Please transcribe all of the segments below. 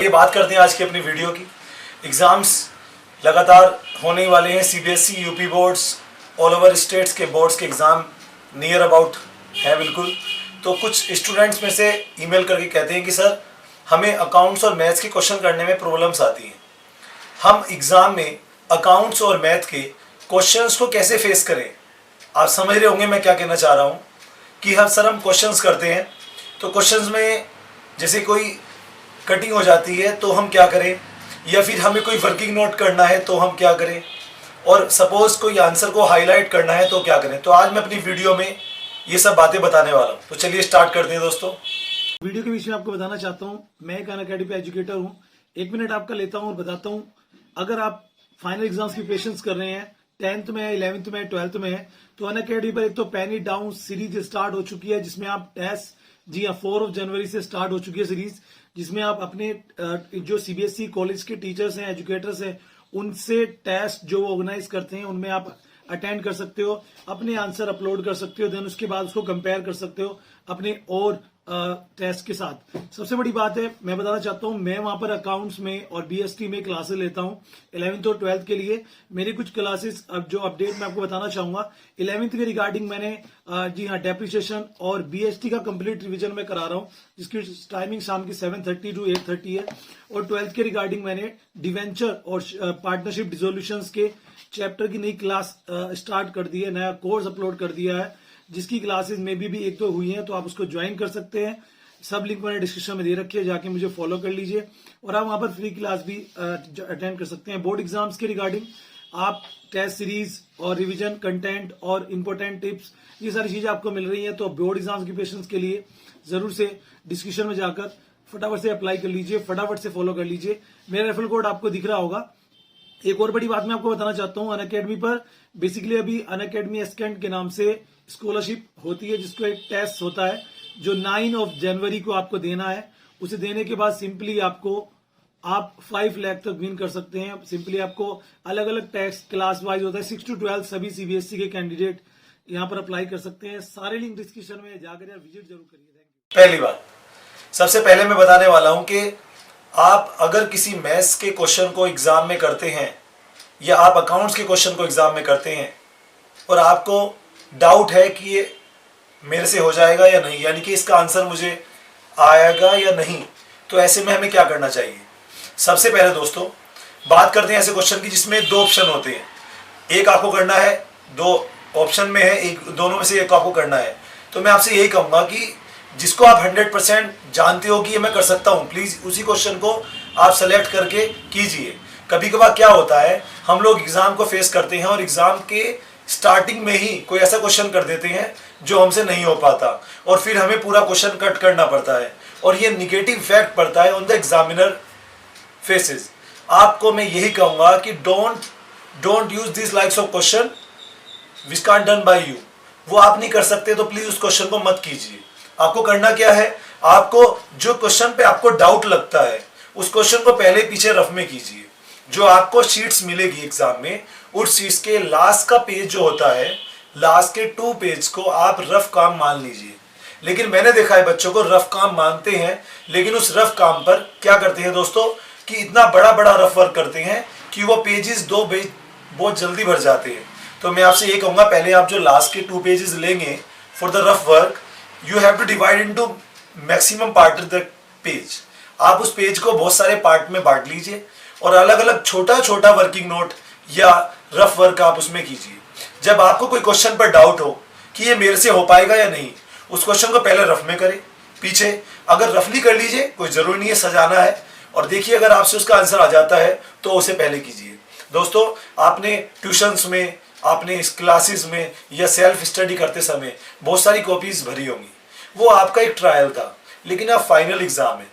ये बात करते हैं आज की अपनी वीडियो की। एग्ज़ाम्स लगातार होने वाले हैं। CBSE, UP boards, all over states के बोर्ड्स के एग्ज़ाम नियर अबाउट है बिल्कुल। तो कुछ स्टूडेंट्स में से ईमेल करके कहते हैं कि सर हमें अकाउंट्स और मैथ्स के क्वेश्चन करने में प्रॉब्लम्स आती हैं। हम एग्ज़ाम में अकाउंट्स और मैथ के क्वेश्चंस को कैसे फेस करें। आप समझ रहे होंगे मैं क्या कहना चाह रहा हूँ कि हम क्वेश्चंस करते हैं तो क्वेश्चंस में जैसे कोई कटिंग हो जाती है तो हम क्या करें, या फिर हमें कोई वर्किंग नोट करना है तो हम क्या करें, और सपोज कोई आंसर को हाईलाइट करना है तो क्या करें। तो आज मैं अपनी वीडियो में ये सब बातें बताने वाला हूँ। तो चलिए स्टार्ट करते हैं दोस्तों। वीडियो के बीच में आपको बताना चाहता हूँ, मैं एक अनअकैडमी पे एजुकेटर हूँ। 1 मिनट आपका लेता हूँ और बताता हूँ। अगर आप फाइनल एग्जाम्स की प्रिपरेशंस कर रहे हैं, 10th में, 11th में, 12th में है, तो अनअकैडमी पर एक तो pen it down series start हो चुकी है, जिसमें आप टेस्ट 4 जनवरी से स्टार्ट हो चुकी है सीरीज, जिसमें आप अपने जो सीबीएसई कॉलेज के टीचर्स हैं, एजुकेटर्स हैं, उनसे टेस्ट जो ऑर्गेनाइज करते हैं उनमें आप अटेंड कर सकते हो, अपने आंसर अपलोड कर सकते हो, देन उसके बाद उसको कंपेयर कर सकते हो अपने और टेस्ट के साथ। सबसे बड़ी बात है, मैं बताना चाहता हूं, मैं वहां पर अकाउंट्स में और बीएसटी में क्लासेस लेता हूं 11th और 12th के लिए। मेरी कुछ क्लासेस अब जो अपडेट मैं आपको बताना चाहूंगा, 11th के रिगार्डिंग मैंने डेप्रिसिएशन और बीएसटी का कंप्लीट रिवीजन में करा रहा हूं, जिसकी टाइमिंग शाम की 7:30 to 8:30 है। और 12th के रिगार्डिंग मैंने डिवेंचर और पार्टनरशिप डिसोल्यूशन के चैप्टर की नई क्लास स्टार्ट कर दी है, नया कोर्स अपलोड कर दिया है, जिसकी क्लासेस में भी 1-2 हुई हैं, तो आप उसको ज्वाइन कर सकते हैं। सब लिंक मैंने डिस्क्रिप्शन में दे रखी है, जाके मुझे फॉलो कर लीजिए। और आप वहां पर फ्री क्लास भी अटेंड कर सकते हैं। बोर्ड एग्जाम्स के रिगार्डिंग आप टेस्ट सीरीज और रिवीजन कंटेंट और इंपॉर्टेंट टिप्स, ये सारी चीजें आपको मिल रही है। तो बोर्ड एग्जाम्स की प्रिपरेशन के लिए जरूर से डिस्क्रिप्शन में जाकर फटाफट से अप्लाई कर लीजिए, फटाफट से फॉलो कर लीजिए। मेरा रेफरल कोड आपको दिख रहा होगा। एक और बड़ी बात मैं आपको बताना चाहता हूँ, अनअकैडमी पर बेसिकली अभी अनअकैडमी एस्केंट के नाम से स्कॉलरशिप होती है, जिसको एक टेस्ट होता है जो 9 जनवरी को आपको देना है। उसे देने के बाद सिंपली आप 5 लाख तक विन कर सकते हैं। सिंपली आपको अलग अलग टेस्ट क्लास वाइज होता है, 6 to 12 सभी सीबीएसई के कैंडिडेट यहाँ पर अप्लाई कर सकते हैं। सारे लिंक डिस्क्रिप्शन में जाकर यार विजिट जरूर करिए। थैंक पहली बात, सबसे पहले मैं बताने वाला हूं कि आप अगर किसी मैथ्स के क्वेश्चन को एग्जाम में करते हैं या आप अकाउंट्स के क्वेश्चन को एग्जाम में करते हैं और आपको डाउट है कि ये मेरे से हो जाएगा या नहीं, यानी कि इसका आंसर मुझे आएगा या नहीं, तो ऐसे में हमें क्या करना चाहिए। सबसे पहले दोस्तों बात करते हैं ऐसे क्वेश्चन की जिसमें 2 ऑप्शन होते हैं। एक आपको करना है, 2 ऑप्शन में है, एक दोनों में से एक आपको करना है। तो मैं आपसे यही कहूँगा कि जिसको आप 100% जानते हो कि ये मैं कर सकता हूँ, प्लीज़ उसी क्वेश्चन को आप सेलेक्ट करके कीजिए। कभी कभार क्या होता है, हम लोग एग्ज़ाम को फेस करते हैं और एग्ज़ाम के स्टार्टिंग में ही कोई ऐसा क्वेश्चन कर देते हैं जो हमसे नहीं हो पाता, और फिर हमें पूरा क्वेश्चन कट करना पड़ता है, और ये निगेटिव इफेक्ट पड़ता है ऑन द एग्जामिनर फेसेस। आपको मैं यही कहूँगा कि don't use this likes of question which can't done by you. वो आप नहीं कर सकते तो प्लीज़ उस क्वेश्चन को मत कीजिए। आपको करना क्या है, आपको जो क्वेश्चन पे आपको डाउट लगता है उस क्वेश्चन को पहले पीछे रफ में कीजिए। जो आपको शीट्स मिलेगी एग्जाम में, उस शीट्स के लास्ट का पेज जो होता है, लास्ट के 2 पेज को आप रफ काम मान लीजिए। लेकिन मैंने देखा है बच्चों को रफ काम मानते हैं, लेकिन उस रफ काम पर क्या करते हैं दोस्तों कि इतना बड़ा बड़ा रफ वर्क करते हैं कि वो पेजेस 2 पेज बहुत जल्दी भर जाते हैं। तो मैं आपसे ये कहूँगा, पहले आप जो लास्ट के 2 पेजेस लेंगे for the rough work, you have to divide into maximum part of the page. आप उस पेज को बहुत सारे पार्ट में बांट लीजिए और अलग अलग छोटा छोटा वर्किंग नोट या रफ वर्क आप उसमें कीजिए। जब आपको कोई क्वेश्चन पर डाउट हो कि ये मेरे से हो पाएगा या नहीं, उस क्वेश्चन को पहले रफ में करें, पीछे अगर रफली कर लीजिए, कोई जरूरी नहीं है सजाना है, और देखिए अगर आपसे उसका आंसर आ जाता है तो उसे पहले कीजिए। दोस्तों आपने ट्यूशंस में, आपने इस क्लासेस में या सेल्फ स्टडी करते समय बहुत सारी कॉपीज भरी होंगी। वो आपका एक ट्रायल था, लेकिन अब फाइनल एग्जाम है।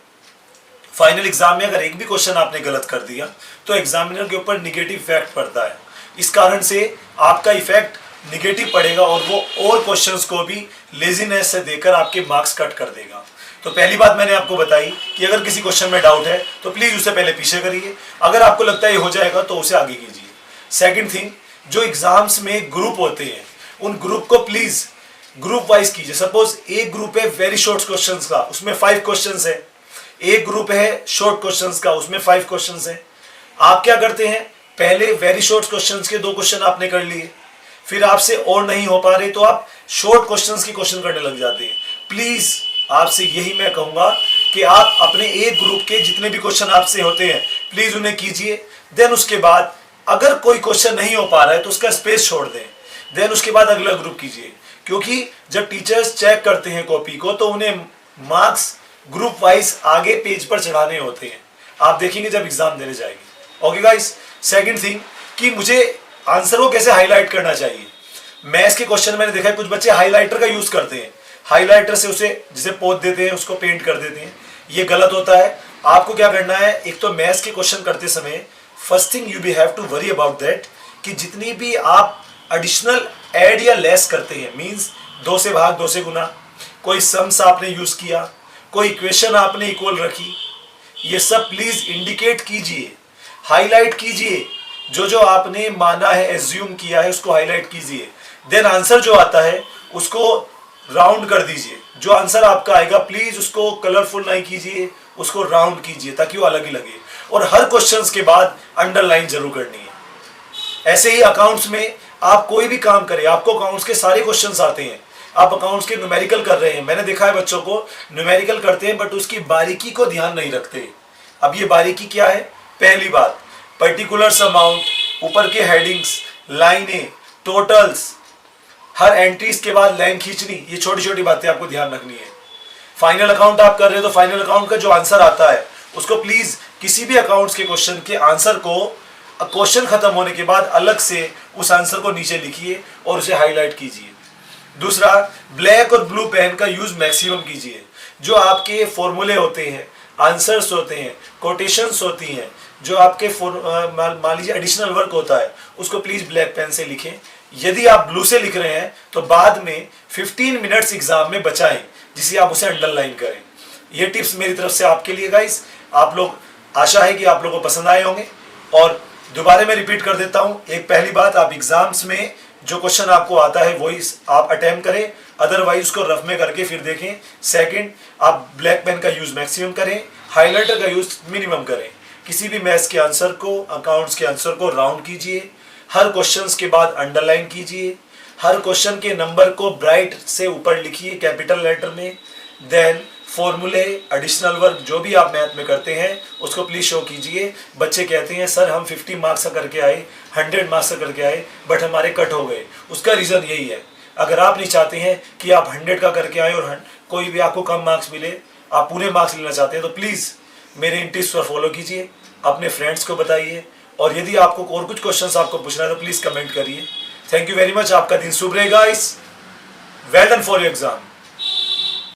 फाइनल एग्जाम में अगर एक भी क्वेश्चन आपने गलत कर दिया तो एग्जामिनर के ऊपर निगेटिव इफेक्ट पड़ता है। इस कारण से आपका इफेक्ट निगेटिव पड़ेगा और वो और क्वेश्चंस को भी लेजीनेस से देकर आपके मार्क्स कट कर देगा। तो पहली बात मैंने आपको बताई कि अगर किसी क्वेश्चन में डाउट है तो प्लीज उसे पहले पीछे करिए, अगर आपको लगता है ये हो जाएगा तो उसे आगे कीजिए। सेकंड थिंग, जो एग्जाम्स में ग्रुप होते हैं उन ग्रुप को प्लीज ग्रुप वाइज कीजिए। सपोज एक ग्रुप है वेरी शॉर्ट क्वेश्चंस का, उसमें 5 क्वेश्चंस है, एक ग्रुप है शॉर्ट क्वेश्चंस का, उसमें 5 क्वेश्चंस हैं। आप क्या करते हैं, पहले वेरी शॉर्ट क्वेश्चंस के 2 क्वेश्चन आपने कर लिए, फिर आपसे और नहीं हो पा रहे तो आप शॉर्ट क्वेश्चंस की क्वेश्चन करने लग जाते हैं। प्लीज आपसे यही मैं कहूंगा कि आप अपने एक ग्रुप के जितने भी क्वेश्चन आपसे होते हैं प्लीज उन्हें कीजिए। देन उसके बाद अगर कोई क्वेश्चन नहीं हो पा रहा है तो उसका स्पेस छोड़ दें, देन उसके बाद अगला ग्रुप कीजिए। क्योंकि जब टीचर्स चेक करते हैं कॉपी को तो उन्हें मार्क्स ग्रुप वाइज आगे पेज पर चढ़ाने होते हैं, आप देखेंगे जब एग्जाम देने जाएंगे। ओके गाइस, सेकंड थिंग कि मुझे आंसर को कैसे हाईलाइट करना चाहिए। मैथ्स के क्वेश्चन मैंने देखा है कुछ बच्चे हाईलाइटर का यूज करते हैं, हाईलाइटर से उसे जिसे पोत देते हैं उसको पेंट कर देते हैं, ये गलत होता है। आपको क्या करना है, एक तो मैथ्स के क्वेश्चन करते समय first thing you be have to worry about that कि जितनी भी आप एडिशनल ऐड या लेस करते हैं, मींस 2 से भाग 2 से गुना, कोई सम्स आपने यूज किया, कोई इक्वेशन आपने इक्वल रखी, ये सब प्लीज इंडिकेट कीजिए, हाईलाइट कीजिए। जो जो आपने माना है, एज्यूम किया है, उसको हाईलाइट कीजिए। देन आंसर जो आता है उसको राउंड कर दीजिए। जो आंसर आपका आएगा प्लीज उसको कलरफुल नहीं कीजिए, उसको राउंड कीजिए ताकि वो अलग ही लगे। और हर क्वेश्चंस के बाद अंडरलाइन जरूर करनी है। ऐसे ही अकाउंट्स में आप कोई भी काम करें, आपको अकाउंट्स के सारे क्वेश्चंस आते हैं, आप अकाउंट्स के न्यूमेरिकल कर रहे हैं, मैंने देखा है बच्चों को न्यूमेरिकल करते हैं बट उसकी बारीकी को ध्यान नहीं रखते। अब ये बारीकी क्या है, पहली बात पर्टिकुलर्स अमाउंट, ऊपर के हेडिंग्स, लाइनें, टोटल्स, हर एंट्रीज के बाद लाइन खींचनी, ये छोटी छोटी बातें आपको ध्यान रखनी है। फाइनल अकाउंट आप कर रहे हो तो फाइनल अकाउंट का जो आंसर आता है उसको प्लीज किसी भी अकाउंट्स के क्वेश्चन के आंसर को क्वेश्चन खत्म होने के बाद अलग से उस आंसर को नीचे लिखिए और उसे हाईलाइट कीजिए। दूसरा, ब्लैक और ब्लू पेन का यूज मैक्सिमम कीजिए। जो आपके फॉर्मूले होते हैं, आंसर्स होते हैं, कोटेशंस होती हैं, जो आपके मान लीजिए एडिशनल वर्क होता है, उसको प्लीज ब्लैक पेन से लिखें। यदि आप ब्लू से लिख रहे हैं तो बाद में 15 मिनट्स एग्जाम में बचाएं जिसे आप उसे अंडरलाइन करें। ये टिप्स मेरी तरफ से आपके लिए गाइस, आप लोग, आशा है कि आप लोगों को पसंद आए होंगे। और दोबारा मैं रिपीट कर देता हूं, एक पहली बात, आप एग्जाम्स में जो क्वेश्चन आपको आता है वही आप अटेम्प्ट करें, अदरवाइज उसको रफ में करके फिर देखें। सेकंड, आप ब्लैक पेन का यूज मैक्सिमम करें, हाईलाइटर का यूज मिनिमम करें। किसी भी मैथ्स के आंसर को, अकाउंट्स के आंसर को राउंड कीजिए, हर क्वेश्चंस के बाद अंडरलाइन कीजिए, हर क्वेश्चन के नंबर को ब्राइट से ऊपर लिखिए कैपिटल लेटर में। देन फॉर्मूले, एडिशनल वर्क जो भी आप मैथ में करते हैं उसको प्लीज शो कीजिए। बच्चे कहते हैं सर हम 50 मार्क्स का करके आए, 100 मार्क्स का करके आए बट हमारे कट हो गए। उसका रीजन यही है, अगर आप नहीं चाहते हैं कि आप 100 का करके आए और कोई भी आपको कम मार्क्स मिले, आप पूरे मार्क्स लेना चाहते हैं तो प्लीज मेरे इन टिप्स पर फॉलो कीजिए, अपने फ्रेंड्स को बताइए। और यदि आपको और कुछ क्वेश्चंस आपको पूछना है तो प्लीज कमेंट करिए। थैंक यू वेरी मच, आपका दिन शुभ रहे guys. Well done for your exam.